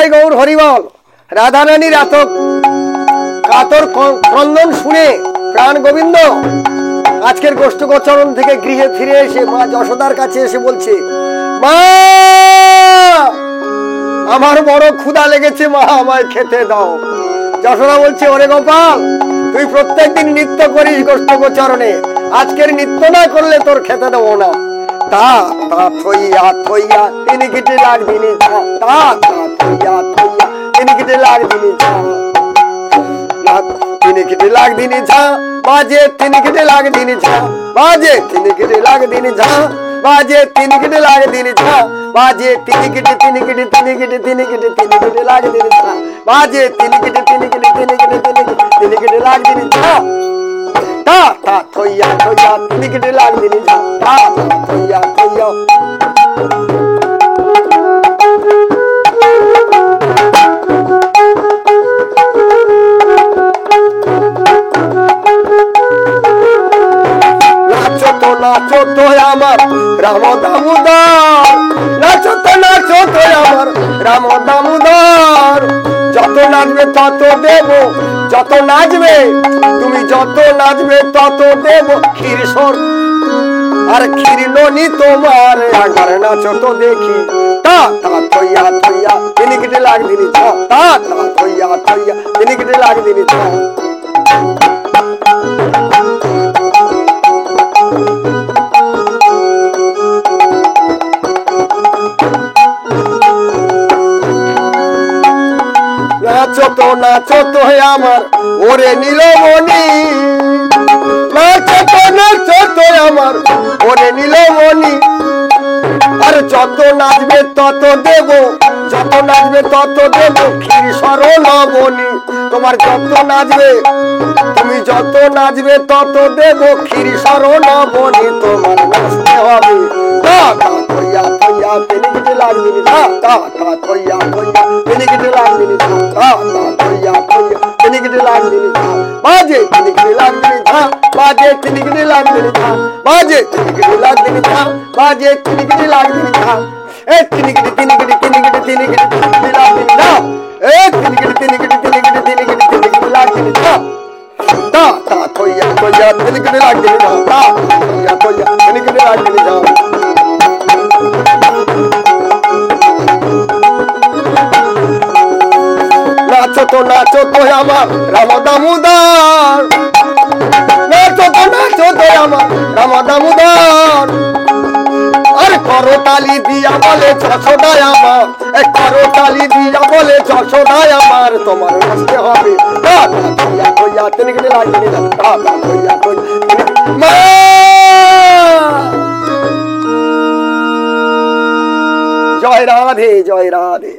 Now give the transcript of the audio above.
জয় গৌর হরিবল। রাধারানীর এত কাতর ক্রন্দন শুনে প্রাণ গোবিন্দ আজকের গোষ্ঠগোচরণ থেকে গৃহে ফিরে এসে মা যশোদার কাছে এসে বলছে, মা আমার বড় ক্ষুধা লেগেছে, মা আমায় খেতে দাও। যশোদা বলছে, ওরে গোপাল, তুই প্রত্যেকদিন নৃত্য করিস গোষ্ঠগোচরণে, আজকের নৃত্য না করলে তোর খেতে দেবো না। তা তা থইয়া থইয়া তিনি কেটে লাগদিনি ছা, তা তা থইয়া থইয়া তিনি কেটে লাগদিনি ছা, তিনি কেটে লাগদিনি ঝা বাজে, তিনি কেটে লাগদিনি ঝা বাজে, তিনি কেটে লাগদিনি ঝা বাজে, তিনি কেটে লাগদিনি ঝা বাজে, তিনি কেটে তিনি কেটে তিনি কেটে তিনি কেটে তিনি কেটে লাগদিনি ঝা বাজে, তিনি কেটে তিনি কেটে তিনি কেটে তিনি কেটে লাগদিনি ঝা, তা তা থইয়া থইয়া তিনি কেটে লাগদিনি ঝা, তা তা থইয়া থইয়া। নাচো তো আমার রাম দামোদর, নাচো তো আমার রাম দামোদর, যত নাচবে তত দেব, যত নাচবে তুমি যত নাচবে তত দেব ক্ষীরসর আর ক্ষীর ননি তোমার, একবার নাচো তো দেখি। তা তা থইয়া থইয়া তিনি কেটে লাগদিনি ছা, তা তা থইয়া থইয়া তিনি কেটে লাগদিনি ছা। নাচো তো আমার ওরে নীলমণি, নাচো তো আমার ওরে নীলমণি, আর যত নাচবে তত দেব, যত নাচবে তত দেব ক্ষীর সরলবণী, তোমার যত নাচবে তুমি যত নাচবে তত দেব ক্ষীর সরলবণী, তোমার নাচতে হবে। তা তা থইয়া থইয়া তিনি কেটে লাগদিনি তা, তা তা থইয়া থইয়া তিনি কেটে লাগদিনি তা, তা তা থইয়া থইয়া তিনি কেটে লাগদিনি তা বাজে, তিনি কেটে লাগদিনি তা বাজে, তিনি কেটে লাগদিনি তা বাজে, তিনি কেটে লাগদিনি তা বাজে, তিনি কেটে লাগদিনি তা, এ তিনি কেটে তিনি কেটে তিনি কেটে তিনি কেটে তিনি কেটে লাগদিনি তা, এ তিনি কেটে তিনি কেটে তিনি কেটে তিনি কেটে তিনি কেটে লাগদিনি তা, তা তা থইয়া থইয়া তিনি কেটে লাগদিনি তা, তা থইয়া থইয়া তিনি কেটে লাগদিনি তা। নাচো তো আমার রাম দামোদর, নাচো তো আমার রাম দামোদর, আর করতালি দিয়া বলে যশোদায় আমার, করতালি দিয়া বলে যশোদায় আমার, তোমার নাচতে হবে। তা তা থইয়া থইয়া তিনি কেটে লাগদিনি তা, তা তা থইয়া থইয়া মা। জয় রাধে, জয় রাধে।